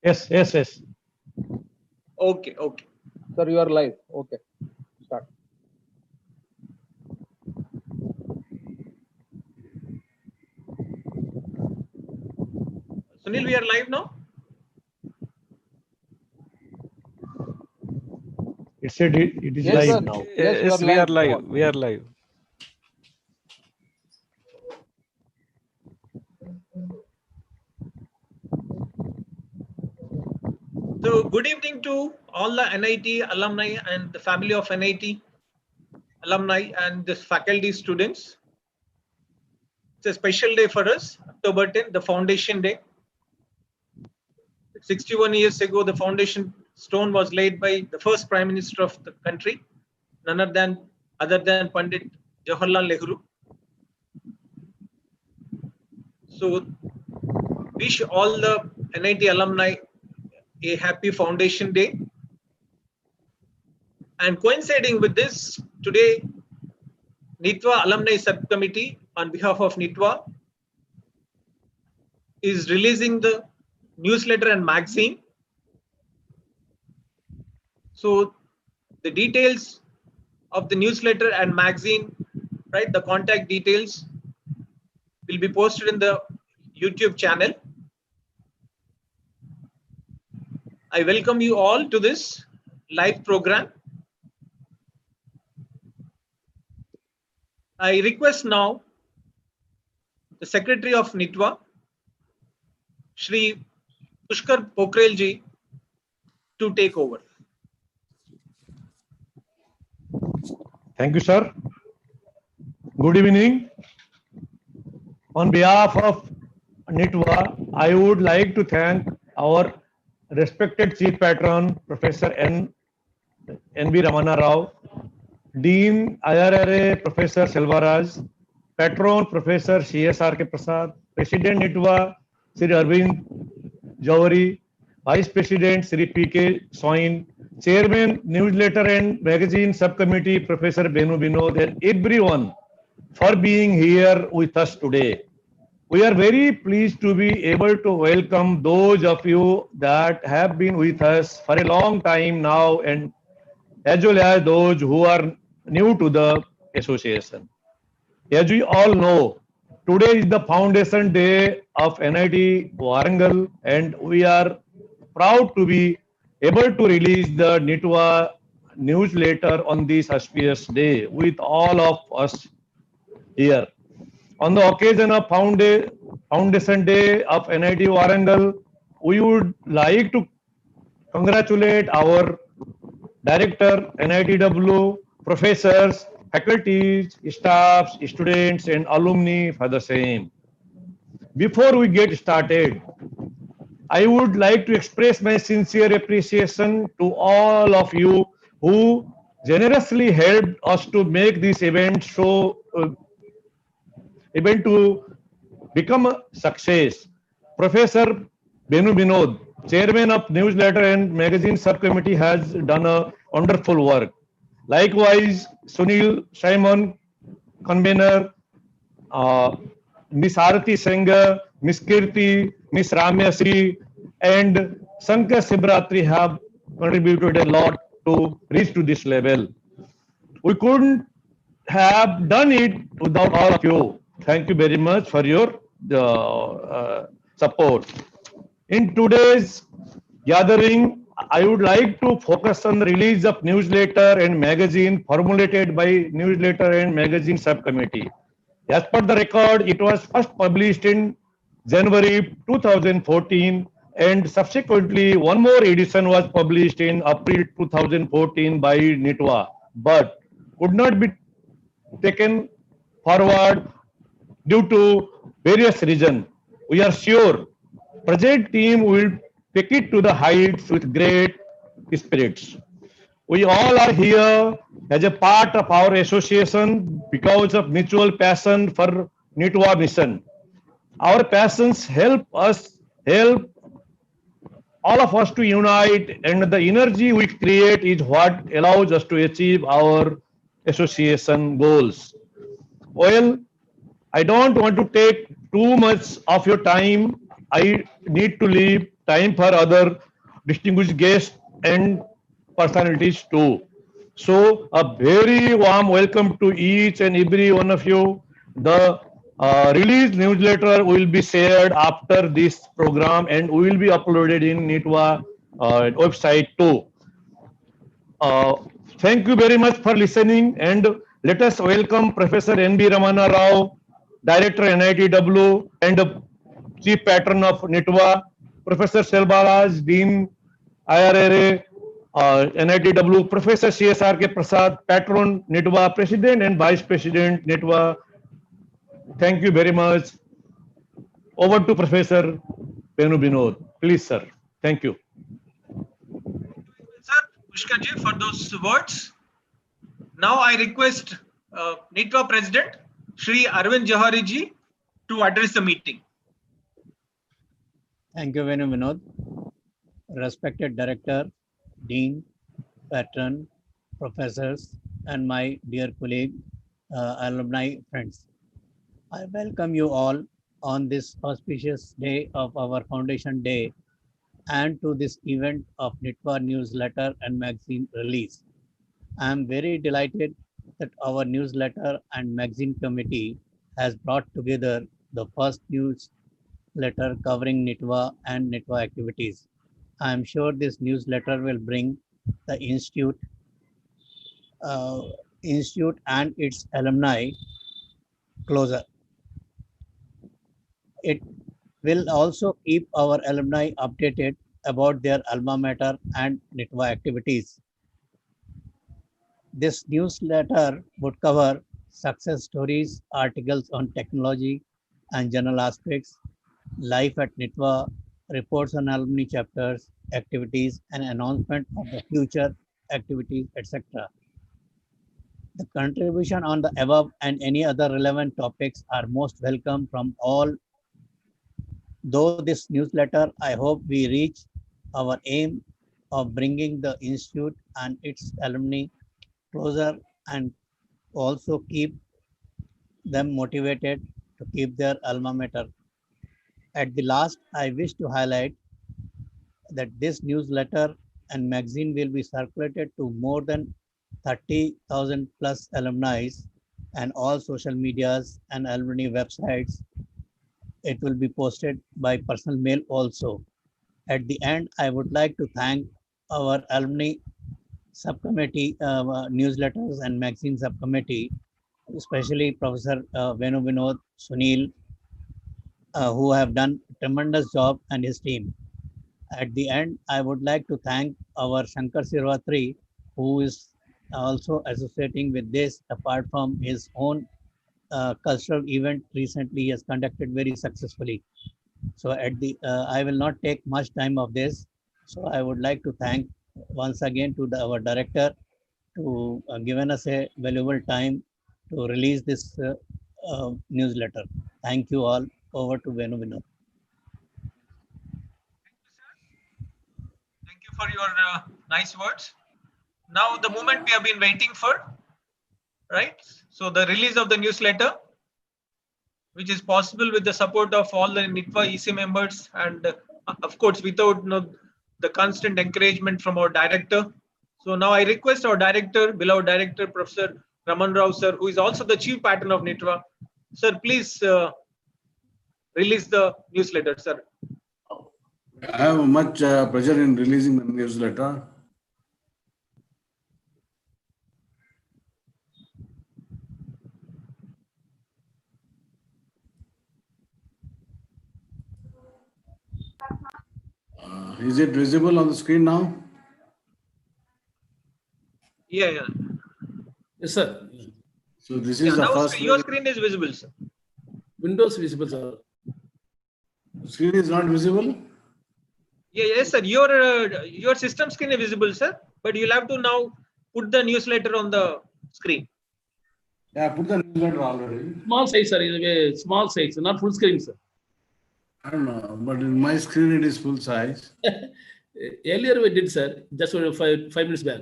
Yes, yes, yes. Okay, okay. Sir, you are live. Okay, start. Sunil, we are live now. It said it is Yes, live sir. now. Yes, you are Yes, we are live. Go live. on. We are live. So, good evening to all the NIT alumni and the family of NIT alumni and the faculty students. It's a special day for us, October 10th, the Foundation Day. 61 years ago, the foundation stone was laid by the first Prime Minister of the country, none other than Pandit Jawaharlal Nehru. So, wish all the NIT alumni a happy Foundation Day. And coinciding with this, today, NITWAA Alumni Subcommittee, on behalf of NITWAA, is releasing the newsletter and magazine. So the details of the newsletter and magazine, right, the contact details will be posted in the YouTube channel. I welcome you all to this live program. I request now the Secretary of NITWAA, Shri Pushkar Pokhrelji, to take over. Thank you, sir. Good evening. On behalf of NITWA, I would like to thank our respected Chief Patron, Professor N.B. Ramana Rao, Dean IRRA, Professor Selvaraj, Patron, Professor C.S.R.K. Prasad, President NITWA, Sri Arvind Jawari, Vice President Sri P.K. Soin, Chairman, Newsletter and Magazine Subcommittee, Professor Benu Binod, and everyone for being here with us today. We are very pleased to be able to welcome those of you that have been with us for a long time now, and as well as those who are new to the association. As we all know, today is the foundation day of NIT Warangal, and we are proud to be able to release the NITWA newsletter on this auspicious day with all of us here. On the occasion of Foundation Day of NIT Warangal, we would like to congratulate our director, NITW, professors, faculties, staffs, students, and alumni for the same. Before we get started, I would like to express my sincere appreciation to all of you who generously helped us to make this event to become a success. Professor Benu Binod, Chairman of Newsletter and Magazine Subcommittee, has done a wonderful work. Likewise, Sunil Simon, convener, uh, Miss Arati Sengha, Miss Kirti, Miss Ramya Sri, and Sankar Sibratri have contributed a lot to reach to this level. We couldn't have done it without all of you. Thank you very much for your support. In today's gathering, I would like to focus on the release of newsletter and magazine formulated by Newsletter and Magazine Subcommittee. As per the record, it was first published in January 2014, and subsequently one more edition was published in April 2014 by NITWA, but could not be taken forward due to various reasons. We are sure present team will take it to the heights with great spirits. We all are here as a part of our association because of mutual passion for NITWA mission. Our passions help all of us to unite, and the energy we create is what allows us to achieve our association goals. Well, I don't want to take too much of your time. I need to leave time for other distinguished guests and personalities too. So a very warm welcome to each and every one of you. The release newsletter will be shared after this program and will be uploaded in NITWAA website too. Uh, Thank you very much for listening, and let us welcome Professor N.B. Ramana Rao, Director NITW and Chief Patron of NITWA, Professor Selbaraj, Dean IRRA, NITW, Professor CSR.K. Prasad, Patron NITWA, President and Vice President NITWA. Thank you very much. Over to Professor Venu Binod. Please, sir. Thank you. Sir, Pushkarji, for those words. Now I request NITWA President Shri Arvind Johari ji to address the meeting. Thank you, Venu Vinod. Respected Director, Dean, Patron, Professors, and my dear colleague, alumni friends. I welcome you all on this auspicious day of our Foundation Day and to this event of NITWA newsletter and magazine release. I am very delighted that our newsletter and magazine committee has brought together the first newsletter covering NITWA and NITWA activities. I am sure this newsletter will bring the institute and its alumni closer. It will also keep our alumni updated about their alma mater and NITWA activities. This newsletter would cover success stories, articles on technology and general aspects, life at NITWA, reports on alumni chapters, activities, and announcement of the future activities, etc. The contribution on the above and any other relevant topics are most welcome from all. Though this newsletter, I hope we reach our aim of bringing the institute and its alumni closer and also keep them motivated to keep their alma mater. At the last, I wish to highlight that this newsletter and magazine will be circulated to more than 30,000 plus alumni and all social medias and alumni websites. It will be posted by personal mail also. At the end, I would like to thank our alumni subcommittee, newsletters and magazine subcommittee, especially Professor Venu Vinod, Sunil, who have done a tremendous job, and his team. At the end, I would like to thank our Shankar Sirvatri, who is also associating with this apart from his own cultural event recently he has conducted very successfully. So I will not take much time of this. So I would like to thank once again to our director to given us a valuable time to release this newsletter. Thank you all. Over to Venu Vinod. Thank you for your nice words. Now the moment we have been waiting for, right? So the release of the newsletter, which is possible with the support of all the NITWA EC members and of course without the constant encouragement from our director. So now I request our director, beloved director, Professor Raman Rao sir, who is also the chief patron of NITWA. Sir, please release the newsletter, sir. I have much pleasure in releasing the newsletter. Is it visible on the screen now? Yeah. Yes, sir. So this is the Now first. your screen is visible, sir. Windows visible, sir. Screen is not visible? Yes, sir. Your system screen is visible, sir. But you'll have to now put the newsletter on the screen. Yeah, I put the newsletter already. Small size, sir. It's a small size, not full screen, sir. I don't know, but in my screen it is full size. Earlier we did, sir, just 5 minutes back.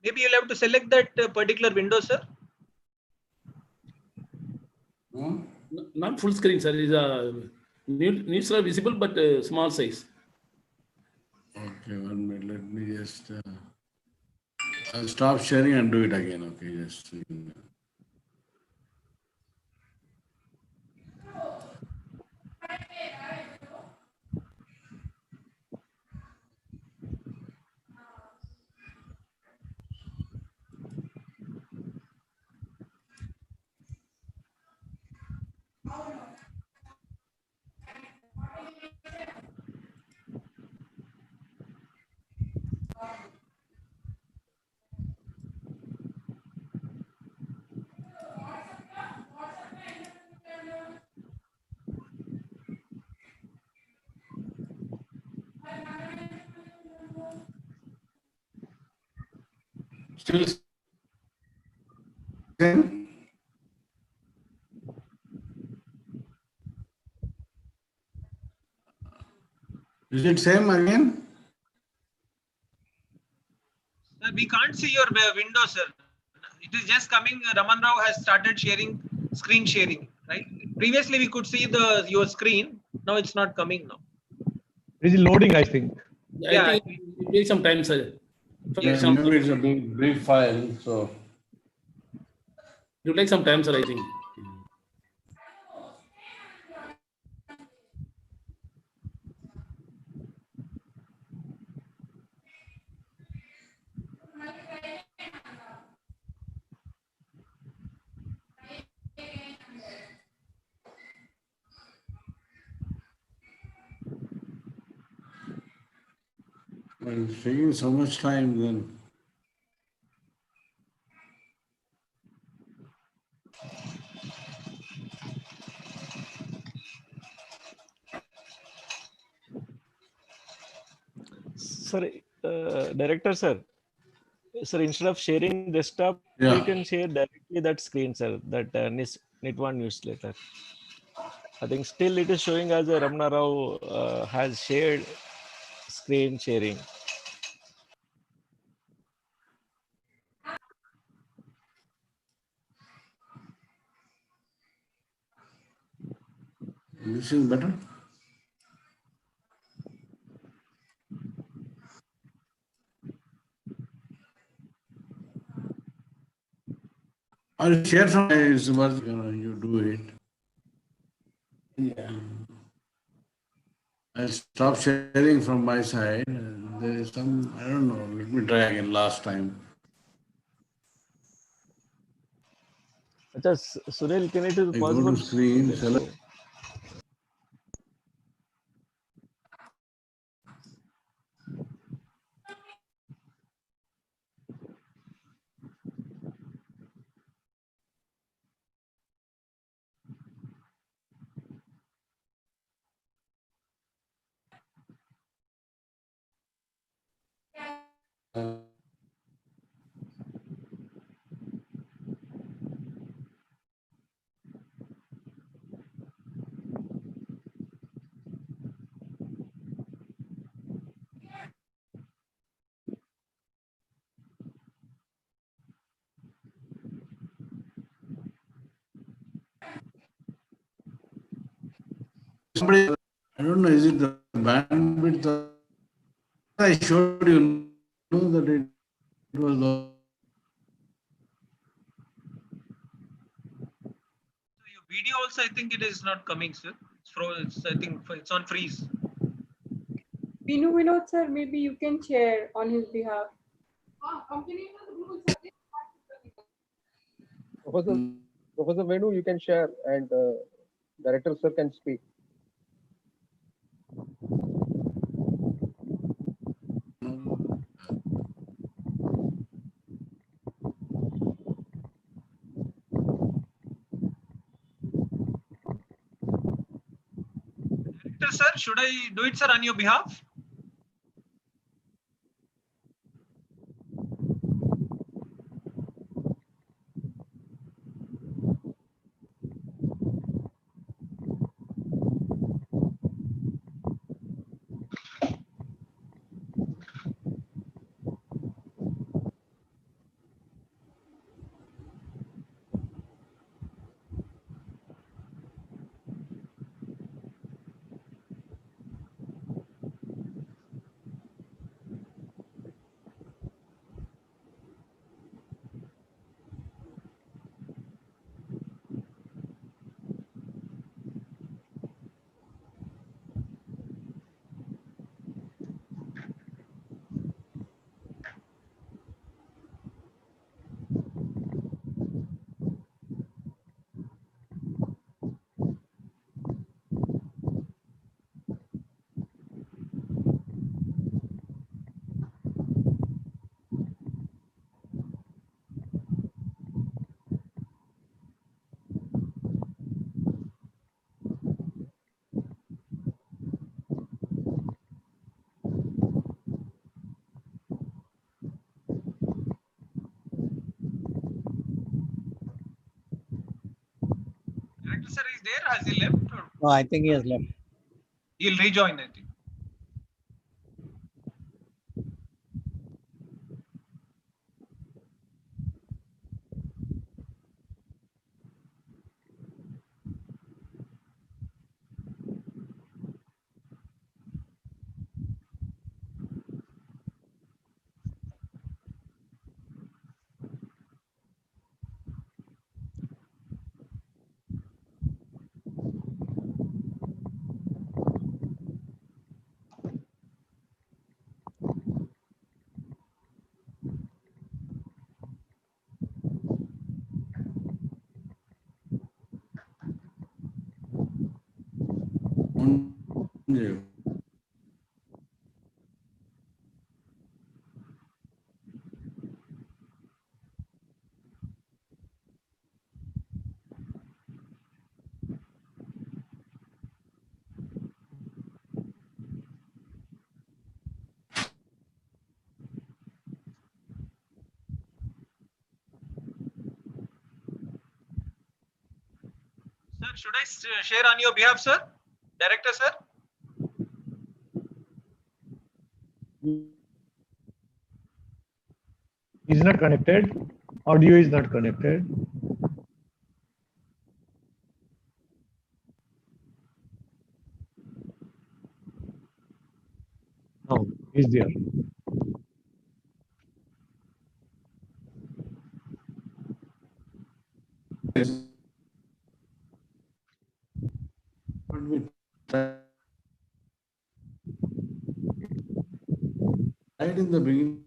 Maybe you'll have to select that particular window, sir. Hmm? Not full screen, sir. It's Needs are visible, but small size. Okay, 1 minute. Let me just. I'll stop sharing and do it again. Okay, just. Still same? Is it same again? We can't see your window, sir. It is just coming. Raman Rao has started sharing screen sharing, right? Previously, we could see your screen. Now it's not coming now. It is loading, I think. I Yeah, think it takes some time, sir. For Yes. example, Maybe it's a big brief file, so. it will take some time, sir, I think. Well, it's taking so much time then. Sir, director sir, instead of sharing desktop, Yeah. we can share directly that screen, sir, that NITWAA newsletter. I think still it is showing as a Ramana Rao has shared screen sharing. This is better. I'll share some is what you do it. Yeah. I'll stop sharing from my side. There is some, I don't know, let me try again last time. Acha, Sunil, can it be I go possible? to screen, Let's select. go. Somebody, I don't know, is it the bandwidth? I showed you know that it was low. So your video also, I think it is not coming, sir. It's I think it's on freeze. Vinod sir, maybe you can share on his behalf. Professor Venu, you can share and director sir can speak. Director, sir, should I do it, sir, on your behalf? there? Has he left? Or No, I think he has left. he'll rejoin, I think. Yeah. Sir, should I share on your behalf, sir? Director, sir? Is not connected. Audio is not connected. No, is there. Yes. But we tried in the beginning.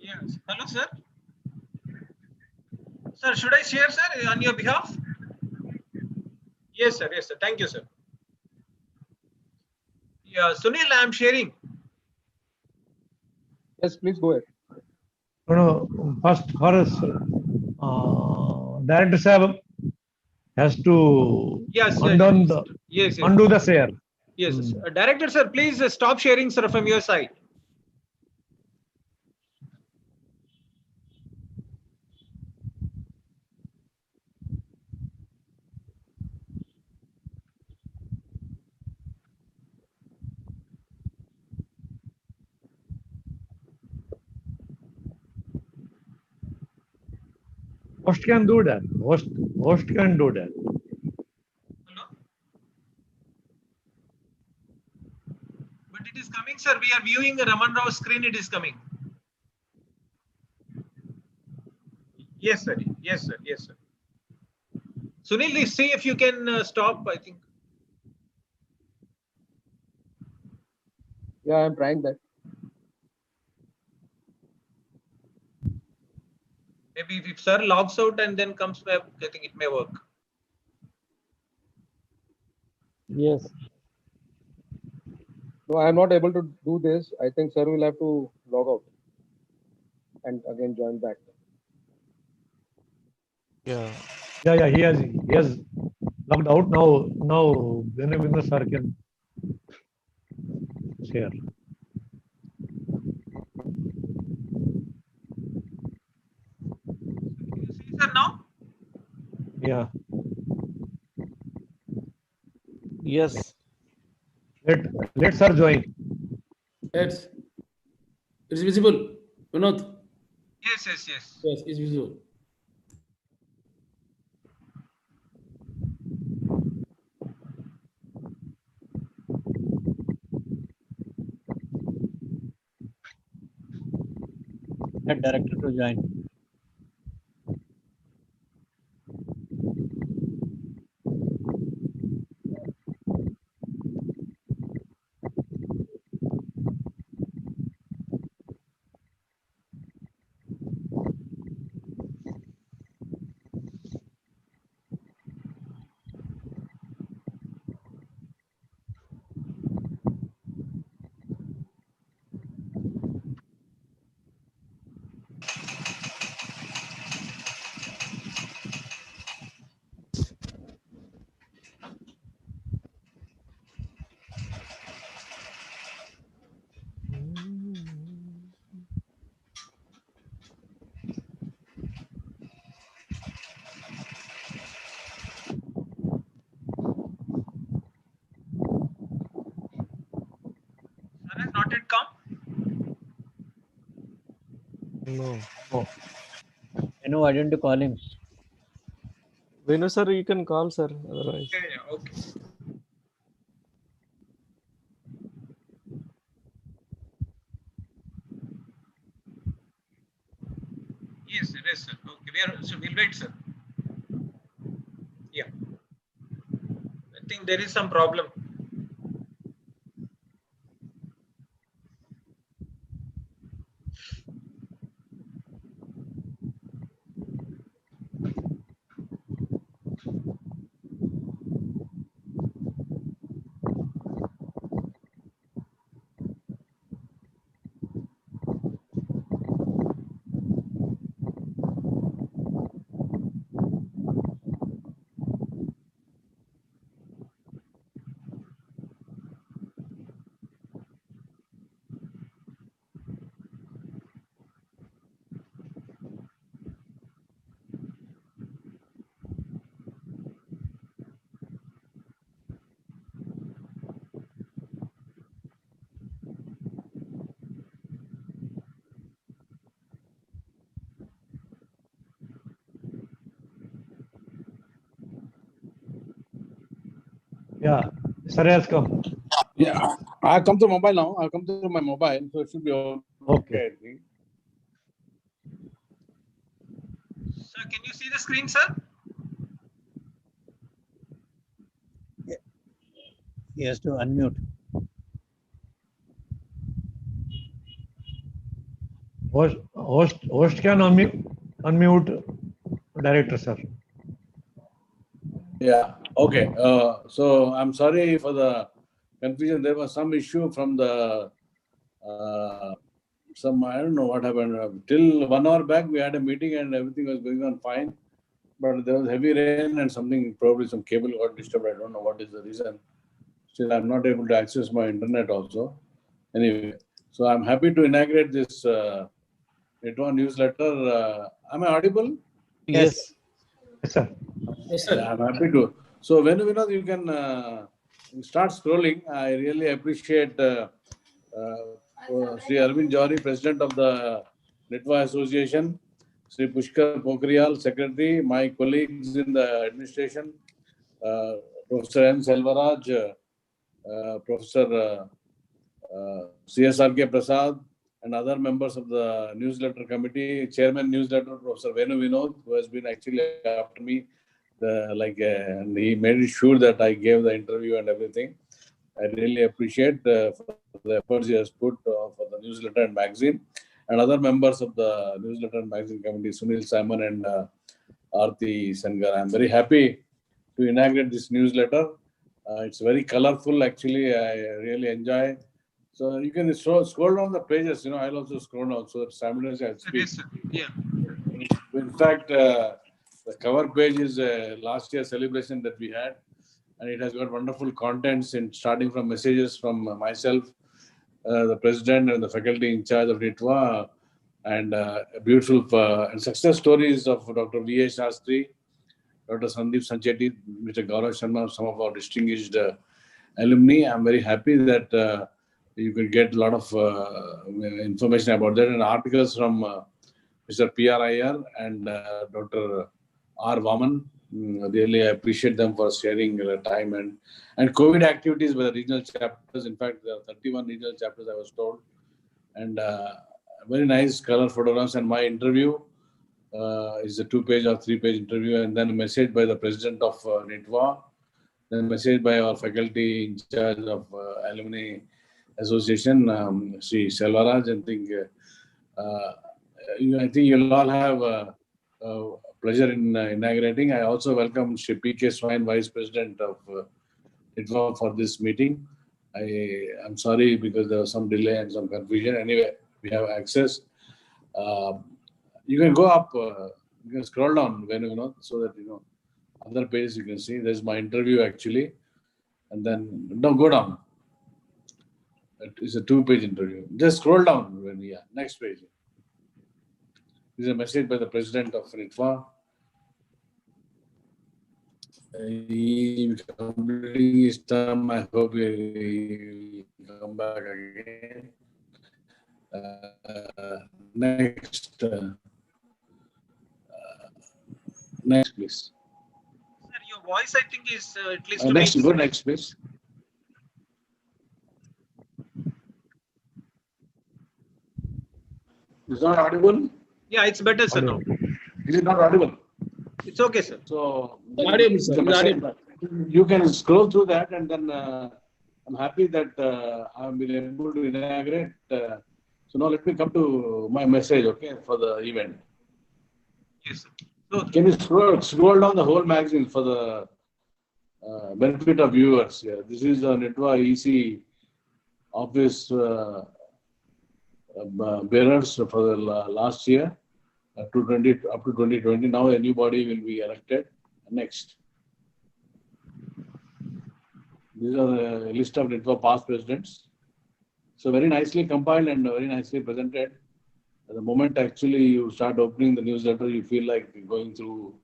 Yes. Hello, sir. Sir, should I share, sir, on your behalf? Yes, sir. Yes, sir. Thank you, sir. Yeah, Sunil, I'm sharing. Yes, please go ahead. No, no, first, director sir has to Yes, undo the yes, yes. undo the share. Yes, yes. Director sir, please stop sharing, sir, from your side. Host can do that. Host can do that. Hello? But it is coming, sir. We are viewing the Raman Rao screen. It is coming. Yes, sir. Yes, sir. Yes, sir. Sunil, see if you can stop. I think. Yeah, I'm trying that. Maybe if sir logs out and then comes back, I think it may work. Yes. No, I'm not able to do this. I think sir will have to log out and again join back. Yeah. Yeah, he has logged out now. Whenever sir can share. Can you see, sir, now? Yeah. Yes. Let sir join. It's visible. Vinod. Yes, yes, yes. Yes, it's visible. Let director to join. Sir has not yet come. No. Oh. Why don't you call him? Venu sir, you can call sir. Otherwise. Yeah, okay. Yes, it is, sir. Okay, we'll wait, sir. Yeah. I think there is some problem. Yeah, sir has come. Yeah, I come to mobile now. I come to my mobile, so it should be okay. I think. Sir, can you see the screen, sir? He has to unmute. Host can unmute director sir. Yeah. Okay. So I'm sorry for the confusion. There was some issue from the I don't know what happened. Till 1 hour back, we had a meeting and everything was going on fine. but there was heavy rain and something, probably some cable got disturbed. I don't know what is the reason. Still, I'm not able to access my internet also. Anyway, so I'm happy to inaugurate this NITWAA newsletter. Am I audible? Yes. Yes, sir. Yes, sir. Yeah, I'm happy to. So when you can start scrolling. I really appreciate Sri Arvind Johari, President of the NITWAA Association, Sri Pushkar Pokhriyal, Secretary, my colleagues in the administration, Professor N. Selvaraj, Professor CSRK Prasad, and other members of the newsletter committee, Chairman newsletter, Professor Venu Vinod, who has been actually after me, and he made sure that I gave the interview and everything. I really appreciate for the efforts he has put for the newsletter and magazine, and other members of the newsletter and magazine committee, Sunil Simon and Aarti Sengar. I'm very happy to inaugurate this newsletter. It's very colorful, actually. I really enjoy. So you can scroll down the pages. I'll also scroll down so that simultaneously I'll speak. Yes, sir. Yeah. In fact, the cover page is last year's celebration that we had, and it has got wonderful contents, starting from messages from myself, the president, and the faculty in charge of NITWAA, and beautiful and success stories of Dr. V.A. Shastri, Dr. Sandeep Sanchetti, Mr. Gaurav Sharma, some of our distinguished alumni. I'm very happy that you could get a lot of information about that, and articles from Mr. P.R. Iyer and Dr. R. Vaman. Really, I appreciate them for sharing their time and COVID activities by the regional chapters. In fact, there are 31 regional chapters, I was told, and very nice color photographs. And my interview is a 2-page or 3-page interview, and then a message by the president of NITWAA, then a message by our faculty in charge of Alumni Association, Sri Selvaraj. I think you'll all have pleasure in inaugurating. I also welcome Sri P.K. Swine, Vice President of NITWAA, for this meeting. I'm sorry because there was some delay and some confusion. Anyway, we have access. You can go up, you can scroll down so that other pages you can see. There's my interview actually, and then go down. It's a 2-page interview. Just scroll down next page. This is a message by the president of NITWAA. Completing his term, I hope he come back again. Next, please. Sir, your voice, I think, is at least Next, go next, please. It's not audible? Yeah, it's better, sir, now. Is it not audible? It's okay, sir. So, Audible, sir. You can scroll through that, and then I'm happy that I've been able to inaugurate. So now let me come to my message, okay, for the event. Yes, sir. So, can you scroll down the whole magazine for the benefit of viewers? Yeah, this is the NITWAA EC office bearers for the last year up to 2020. Now a new body will be elected. Next. These are the list of NITWAA past presidents. So very nicely compiled and very nicely presented. At the moment actually you start opening the newsletter, you feel like going through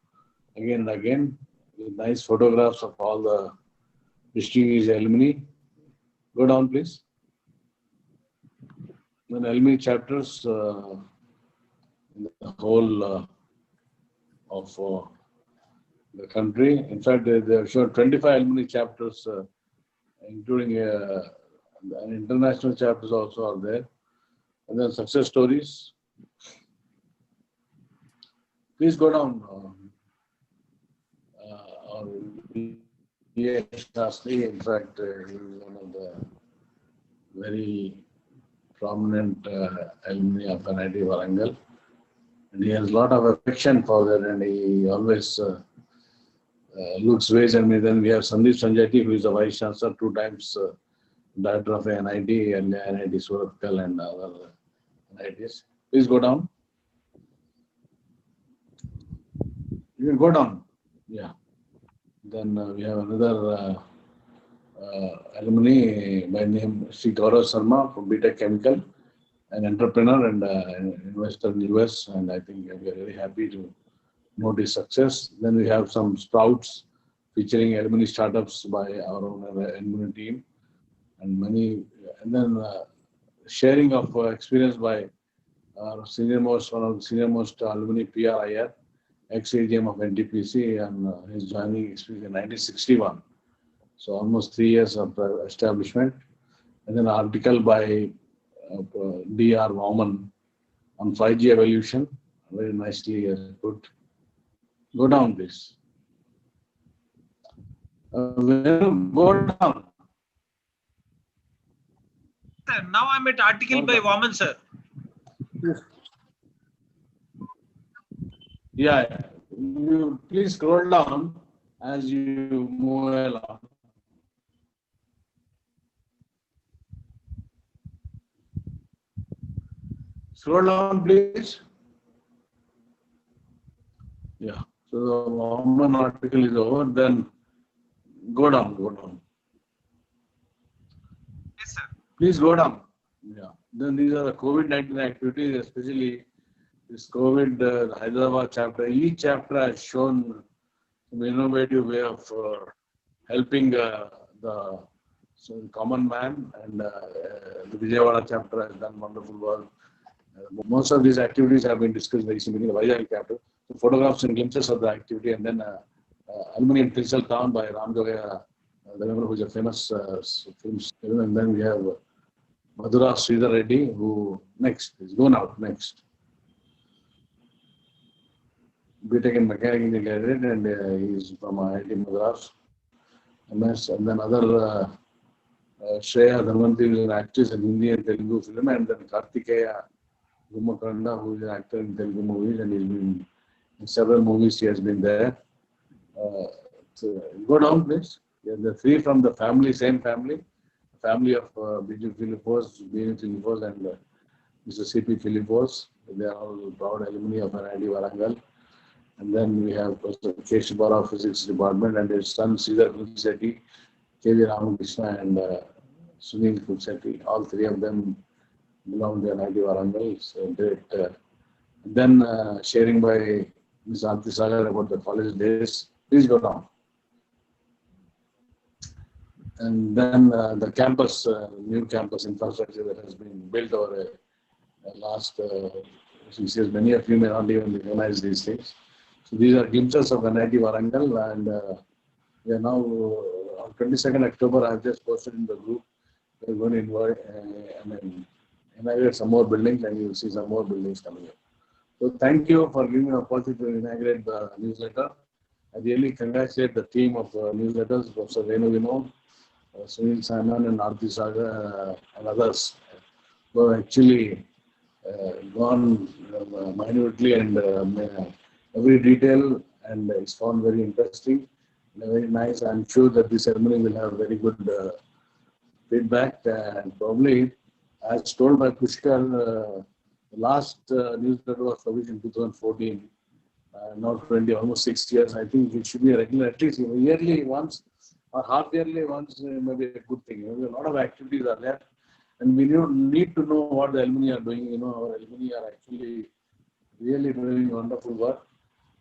again and again with nice photographs of all the distinguished alumni. Go down, please. Then alumni chapters in the whole of the country. In fact, they have shown 25 alumni chapters, including international chapters also are there. And then success stories. Please go down. V.A. Shastri, in fact, he is one of the very prominent alumni of NIT Warangal. And he has a lot of affection for that, and he always looks ways at me. Then we have Sandeep Sanchetti, who is the Vice Chancellor, 2 times Director of NIT and NIT Suratkal and other NITs. Please go down. You can go down. Yeah. Then we have another alumni by name Sri Gaurav Sharma from BTech Chemical, an entrepreneur and investor in US, and I think we are very happy to note his success. Then we have some sprouts featuring alumni startups by our own alumni team, and many, and then sharing of experience by our senior-most, one of the senior-most alumni PRIR, ex-AGM of NTPC, and his joining experience in 1961. So almost 3 years of establishment. And then an article by Dr. Vaman on 5G evolution, very nicely put. Go down, please. Go down. Sir, now I'm at article by Vaman, sir. Yeah, you please scroll down as you move along. Scroll down, please. Yeah. So the Vaman article is over. Then go down. Go down. Yes, sir. Please go down. Yeah. Then these are the COVID-19 activities, especially this COVID Hyderabad chapter. Each chapter has shown some innovative way of helping the common man, and the Vijayawada chapter has done wonderful work. Most of these activities have been discussed recently in the Vijay chapter. So photographs and glimpses of the activity, and then Aluminium Tinsel Town by Ram Jogaya, who is a famous film student. And then we have Madhura Sridhar Reddy, who next is going out next. BTech in Mechanical Engineering, and he is from IIT Madras. MS, and then other Shreya Dhanvanti, who is an actress in Hindi and Telugu film, and then Kartikeya Gumakanda, who is an actor in Telugu movies, and he's been in several movies. He has been there. So go down, please. Yeah, the three from the family, same family of Biju Philippos, Biju Philippos, and Mr. C.P. Philippos. They are all proud alumni of NIT Warangal. And then we have Professor Kesh Bara, Physics Department, and his son Sridhar Kulsetti, K.V. Ramakrishna, and Sunil Kulsetti. All three of them belong to NIT Warangal. So great. Then sharing by Ms. Aarti Sagar about the college days. Please go down. And then the campus, new campus infrastructure that has been built over the last 6 years. Many of you may not even recognize these things. So these are glimpses of NIT Warangal, and we are now on 22nd October. I have just posted in the group. We are going to inaugurate some more buildings, and you will see some more buildings coming up. So thank you for giving me the opportunity to inaugurate the newsletter. I really congratulate the team of newsletters, Professor Renu Vinod, Sunil Simon, and Aarti Sagar, and others who have actually gone minutely and every detail, and it's found very interesting and very nice. I'm sure that this ceremony will have very good feedback, and probably, as told by Pushkar, the last newsletter was published in 2014, now 20, almost 6 years. I think it should be a regular, at least yearly once or half yearly once, may be a good thing. A lot of activities are there, and we need to know what the alumni are doing. Our alumni are actually really doing wonderful work.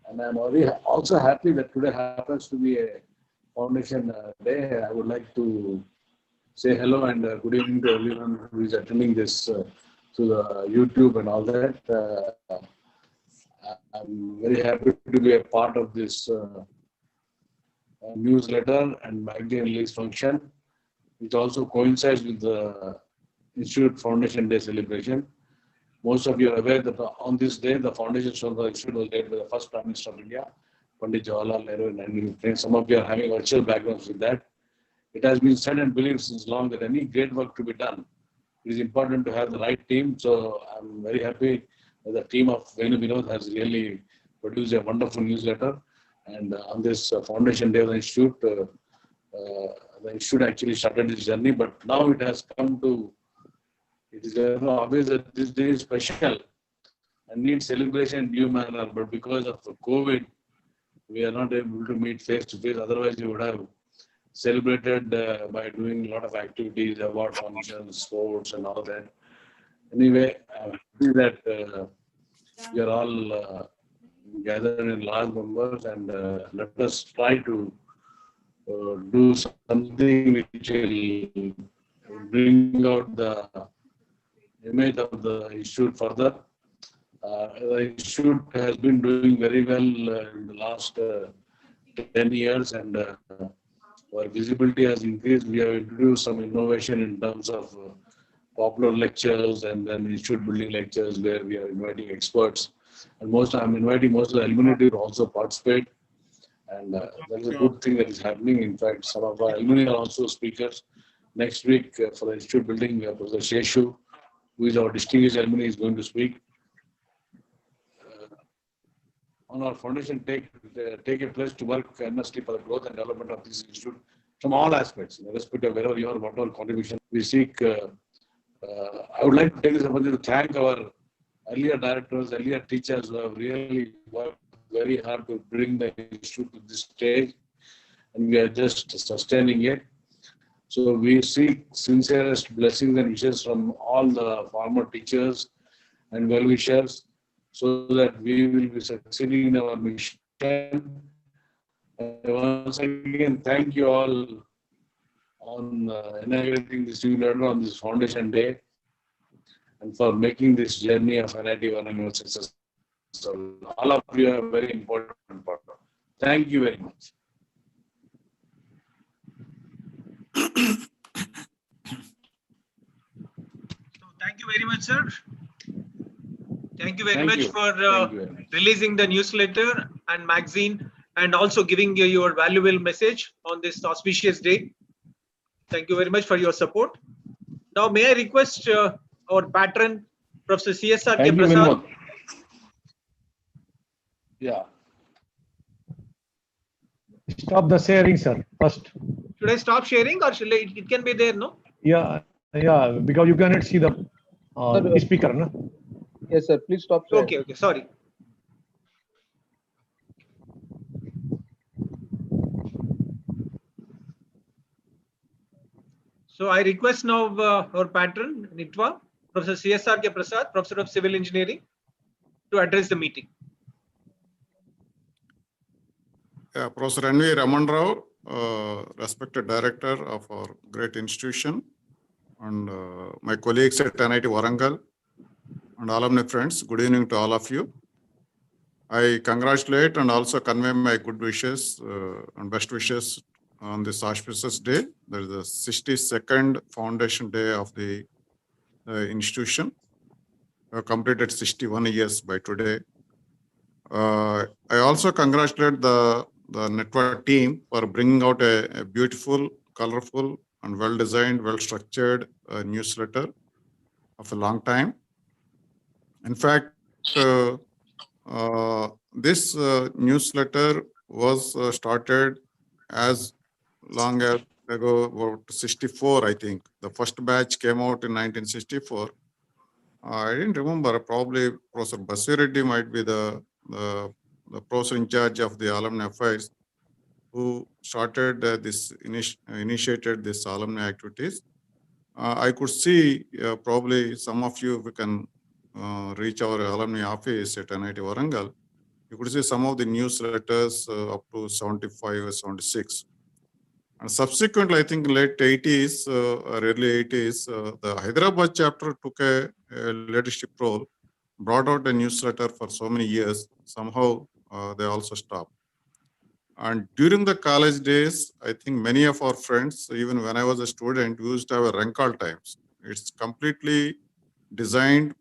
And I'm also happy that today happens to be a foundation day. I would like to say hello and good evening to everyone who is attending this through the YouTube and all that. I'm very happy to be a part of this newsletter and magazine release function, which also coincides with the Institute Foundation Day celebration. Most of you are aware that on this day, the foundation stone of the institute was laid by the first Prime Minister of India, Pandit Jawaharlal Nehru in 1915. Some of you are having virtual backgrounds with that. It has been said and believed since long that any great work to be done, it is important to have the right team. So I'm very happy that the team of Venu Vinod has really produced a wonderful newsletter. And on this foundation day of the institute actually started its journey, but now it has come to, it is obvious that this day is special and needs celebration in due manner, but because of the COVID, we are not able to meet face to face. Otherwise, we would have celebrated by doing a lot of activities, award functions, sports, and all that. Anyway, I'm happy that we are all gathered in large numbers, and let us try to do something which will bring out the image of the institute further. The institute has been doing very well in the last 10 years, and our visibility has increased. We have introduced some innovation in terms of popular lectures and then institute building lectures where we are inviting experts. And I'm inviting most of the alumni to also participate. And that is a good thing that is happening. In fact, some of our alumni are also speakers. Next week for the institute building, Professor Sheshu, who is our distinguished alumni, is going to speak. On our foundation, take a pledge to work earnestly for the growth and development of this institute from all aspects, irrespective of wherever you are, whatever contribution we seek. I would like to take this opportunity to thank our earlier directors, earlier teachers who have really worked very hard to bring the institute to this stage, and we are just sustaining it. So we seek sincerest blessings and wishes from all the former teachers and well-wishers, so that we will be succeeding in our mission. Once again, thank you all on inaugurating this new letter on this foundation day, and for making this journey of NIT Varangal successful. All of you are very important part. Thank you very much. So thank you very much, sir. Thank you very Thank much you. for Thank you very much. releasing the newsletter and magazine, and also giving your valuable message on this auspicious day. Thank you very much for your support. Now, may I request our patron, Professor CSR Thank you, Prasad. Vinod. Yeah. Stop the sharing, sir, first. Should I stop sharing, or should I, it can be there, no? Yeah, because you cannot see the speaker, no? Yes, sir. Please stop sharing. Okay, sorry. So I request now our patron, NITWAA, Professor CSR Prasad, Professor of Civil Engineering, to address the meeting. Yeah, Professor N.V. Raman Rao, respected director of our great institution, and my colleagues at NIT Varangal, and alumni friends, good evening to all of you. I congratulate and also convey my good wishes and best wishes on this auspicious day. That is the 62nd foundation day of the institution. We have completed 61 years by today. I also congratulate the NITWAA team for bringing out a beautiful, colorful, and well-designed, well-structured newsletter of a long time. In fact, this newsletter was started as long as ago, about 64, I think. The first batch came out in 1964. I didn't remember, probably Professor Basireddy might be the professor in charge of the alumni affairs who started initiated this alumni activities. I could see probably some of you, we can reach our alumni office at NIT Varangal. You could see some of the newsletters up to 75 or 76. And subsequently, I think late 80s, early 80s, the Hyderabad chapter took a leadership role, brought out a newsletter for so many years. Somehow they also stopped. And during the college days, I think many of our friends, even when I was a student, used to have a Rankal Times. It's completely designed,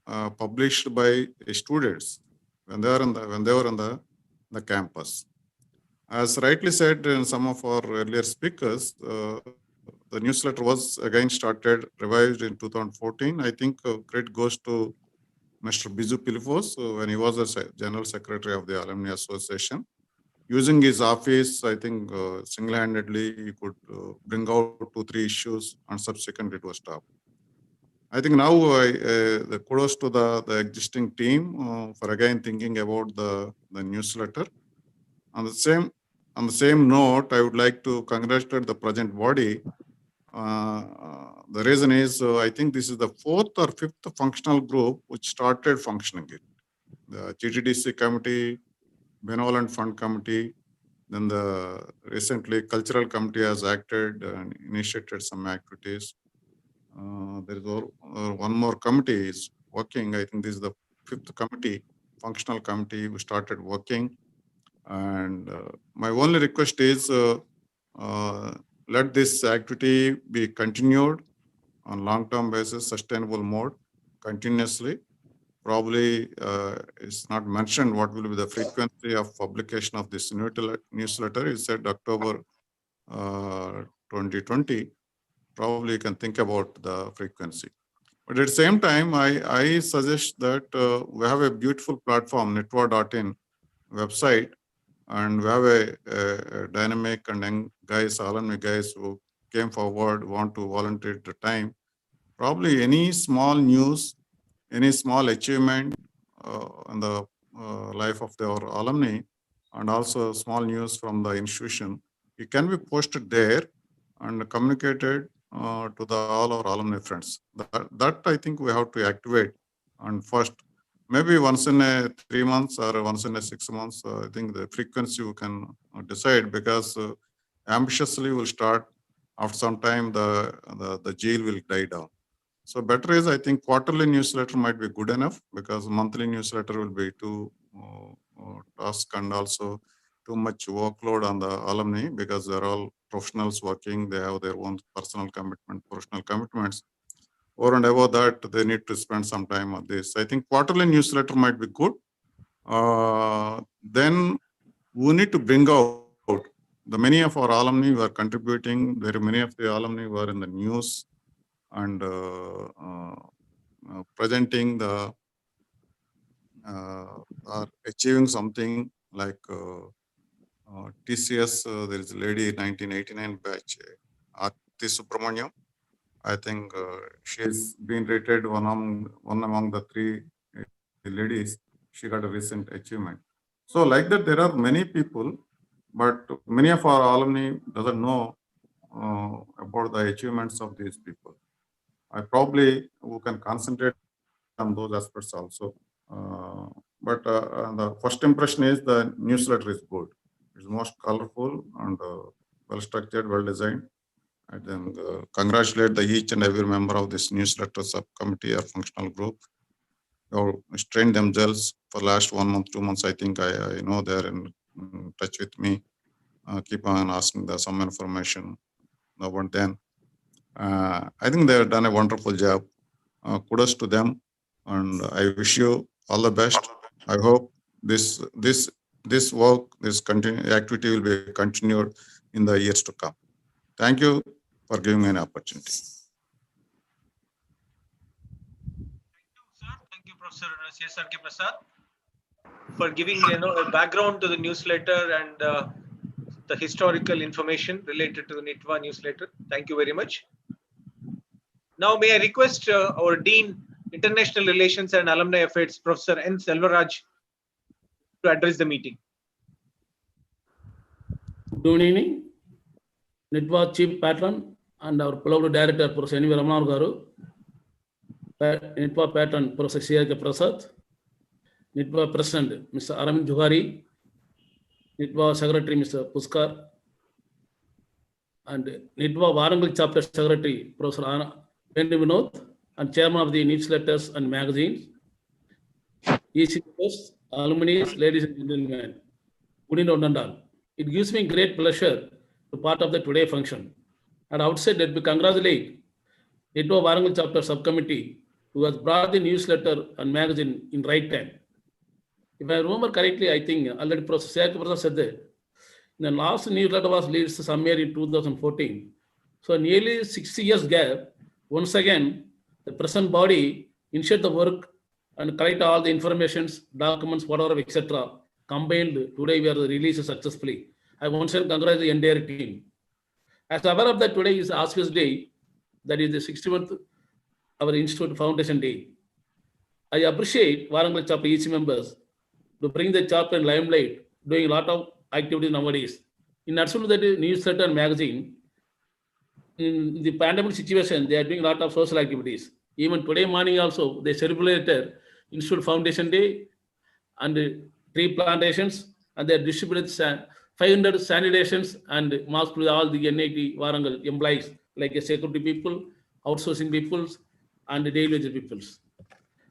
published by students when they were on the campus. As rightly said in some of our earlier speakers, the newsletter was again started, revived in 2014. I think credit goes to Mr. Biju Pilifos when he was the General Secretary of the Alumni Association. Using his office, I think single-handedly he could bring out 2-3 issues, and subsequently it was stopped. I think now the kudos to the existing team for again thinking about the newsletter. On the same note, I would like to congratulate the present body. The reason is, I think this is the 4th or 5th functional group which started functioning. The GTDC committee, Benevolent Fund Committee, then the recently Cultural Committee has acted and initiated some activities. There is one more committee is working. I think this is the 5th committee, functional committee, who started working. And my only request is let this activity be continued on long-term basis, sustainable mode, continuously. Probably it's not mentioned what will be the frequency of publication of this newsletter. It said October 2020. Probably you can think about the frequency. But at the same time, I suggest that we have a beautiful platform, NITWAA.in website, and we have a dynamic and young guys, alumni guys who came forward, want to volunteer the time. Probably any small news, any small achievement in the life of our alumni, and also small news from the institution, it can be posted there and communicated to all our alumni friends. That I think we have to activate. And first, maybe once in a 3 months or once in a 6 months, I think the frequency you can decide, because ambitiously will start. After some time, the zeal will die down. So better is, I think, quarterly newsletter might be good enough, because monthly newsletter will be too task and also too much workload on the alumni, because they're all professionals working. They have their own personal professional commitments. Over and above that, they need to spend some time on this. I think quarterly newsletter might be good. Then we need to bring out the many of our alumni who are contributing. There are many of the alumni who are in the news and presenting the or achieving something like TCS. There is a lady 1989 batch, Aarti Subramaniam. I think she's been rated one among the 3 ladies. She got a recent achievement. So like that, there are many people, but many of our alumni doesn't know about the achievements of these people. I probably we can concentrate on those aspects also. But the first impression is the newsletter is good. It's most colorful and well structured, well designed. I then congratulate each and every member of this newsletter subcommittee or functional group who trained themselves for last 1 month, 2 months. I think I know they're in touch with me. Keep on asking some information now and then. I think they have done a wonderful job. Kudos to them, and I wish you all the best. I hope this work, this activity will be continued in the years to come. Thank you for giving me an opportunity. Thank you, Professor C.S.R.K. Prasad, for giving a background to the newsletter and the historical information related to the NITWAA newsletter. Thank you very much. Now, may I request our Dean, International Relations and Alumni Affairs, Professor N. Selvaraj, to address the meeting. Good evening, NITWAA Chief Patron and our beloved Director, Professor N. V. Ramanaru Garu, NITWAA Patron, Professor C.R.K. Prasad, NITWAA President, Mr. Aravind Johari, NITWAA Secretary, Mr. Puskar, and NITWAA Warangal Chapter Secretary, Professor Venu Vinod, and Chairman of the Newsletters and Magazines, ECPS, alumni, ladies and gentlemen, good evening and all. It gives me great pleasure to part of the today function. At outset, let me congratulate NITWAA Warangal Chapter Subcommittee, who has brought the newsletter and magazine in right time. If I remember correctly, I think already Professor C.R.K. Prasad said that the last newsletter was released somewhere in 2014. So nearly 60 years gap, once again, the present body initiate the work and collect all the informations, documents, whatever, etc. Combined, today we are released successfully. I once again congratulate the entire team. As aware of that, today is auspicious day, that is the 61th our Institute Foundation Day. I appreciate Warangal Chapter EC members to bring the chapter in limelight, doing a lot of activities nowadays. In addition to that newsletter and magazine, in the pandemic situation, they are doing a lot of social activities. Even today morning also, they celebrated Institute Foundation Day and tree plantations, and they distributed 500 sanitations and masks to all the NIT Warangal employees, like security people, outsourcing peoples, and daily wage peoples.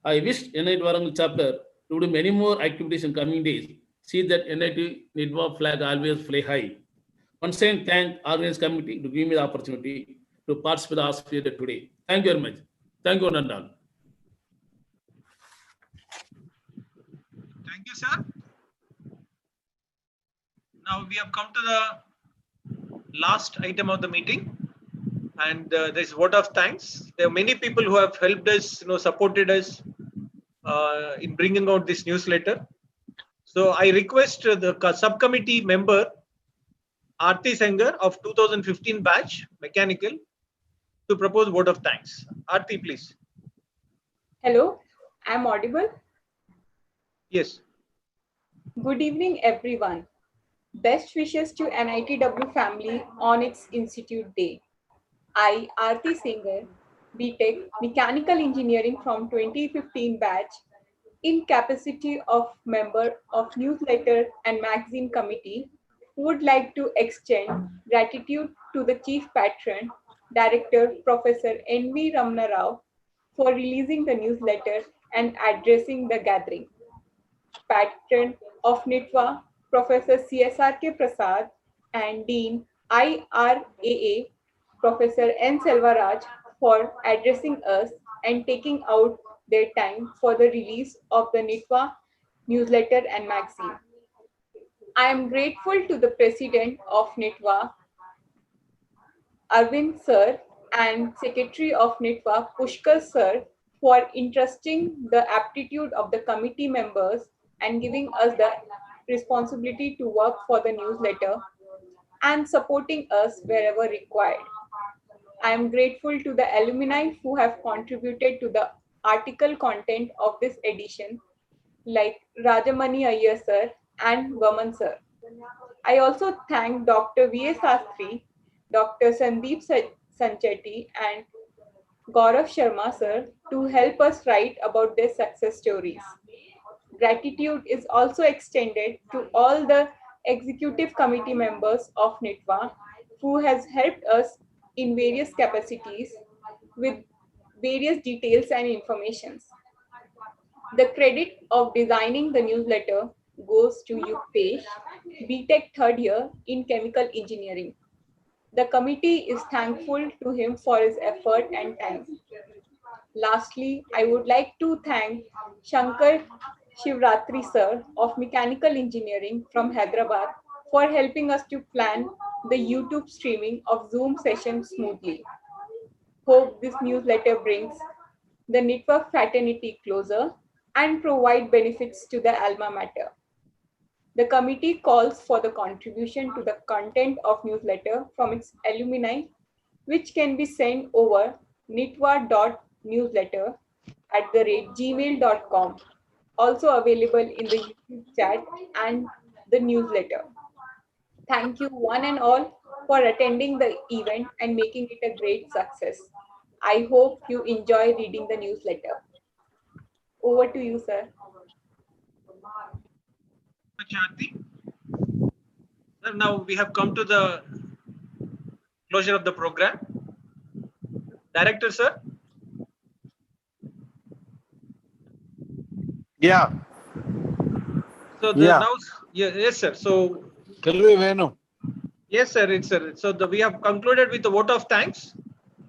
I wish NIT Warangal chapter to do many more activities in coming days. See that NIT NITWAA flag always fly high. Once again, thank organized committee to give me the opportunity to participate in the Ask Period today. Thank you very much. Thank you, Nandal. Thank you, sir. Now we have come to the last item of the meeting, and there's vote of thanks. There are many people who have helped us, supported us in bringing out this newsletter. So I request the subcommittee member Aarti Sengar of 2015 batch mechanical to propose vote of thanks. Aarti, please. Hello, I'm audible. Yes. Good evening, everyone. Best wishes to NITW family on its Institute Day. I, Aarti Singer, BTech Mechanical Engineering from 2015 batch, in capacity of member of Newsletter and Magazine Committee, would like to extend gratitude to the Chief Patron, Director Professor N.V. Ramana Rao, for releasing the newsletter and addressing the gathering. Patron of NITWAA, Professor C.S.R.K. Prasad, and Dean IRAA, Professor N. Selvaraj, for addressing us and taking out their time for the release of the NITWAA newsletter and magazine. I am grateful to the President of NITWAA, Arvind Sir, and Secretary of NITWAA, Pushkar Sir, for entrusting the aptitude of the committee members and giving us the responsibility to work for the newsletter and supporting us wherever required. I am grateful to the alumni who have contributed to the article content of this edition, like Rajamani Iyer Sir and Vaman Sir. I also thank Dr. V.A. Sastry, Dr. Sandeep Sanchetti, and Gaurav Sharma Sir to help us write about their success stories. Gratitude is also extended to all the executive committee members of NITWAA who has helped us in various capacities with various details and informations. The credit of designing the newsletter goes to Yuktesh, BTech third year in chemical engineering. The committee is thankful to him for his effort and time. Lastly, I would like to thank Shankar Shivratri Sir of Mechanical Engineering from Hyderabad for helping us to plan the YouTube streaming of Zoom sessions smoothly. Hope this newsletter brings the NITWAA fraternity closer and provide benefits to the alma mater. The committee calls for the contribution to the content of newsletter from its alumni, which can be sent over nitwa.newsletter@gmail.com, also available in the YouTube chat and the newsletter. Thank you one and all for attending the event and making it a great success. I hope you enjoy reading the newsletter. Over to you, sir. Now we have come to the closure of the program. Director, sir. Yeah. So now, yes, sir. So Tell me, Venu. yes, sir. It's sir. So we have concluded with the vote of thanks.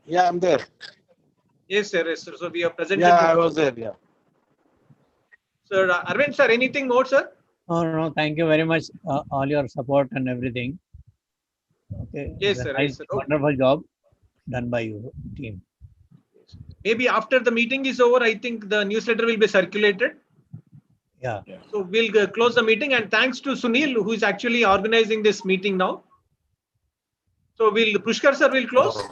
Yeah, I'm there. Yes, sir. Yes, sir. So we have presented. Yeah, I was there. Yeah. Sir, Arvind, sir, anything more, sir? No, thank you very much, all your support and everything. Okay. Yes, It's a sir. nice, Yes, sir. wonderful job done by you, team. Maybe after the meeting is over, I think the newsletter will be circulated. Yeah. So we'll close the meeting, and thanks to Sunil, who is actually organizing this meeting now. So Pushkar sir will close.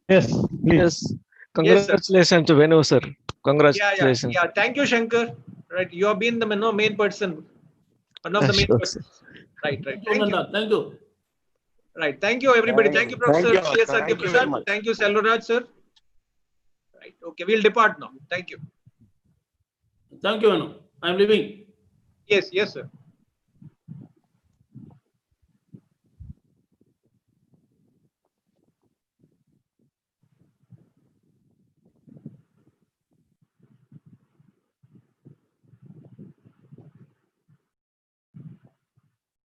Yes, please. Yes. Congratulations to Venu, sir. Congratulations. Yeah. Thank you, Shankar. Right, you have been the main person, one of the main Sure, persons. Right. Thank you, Thank you. Nanda. Thank you. Right. Thank you, everybody. Thank you, Professor Thank you. C.S. Thank you very Prasad. much. Thank you, Selvaraj, sir. Right. Okay. We'll depart now. Thank you. Thank you, Anu. I'm leaving. Yes. Yes, sir.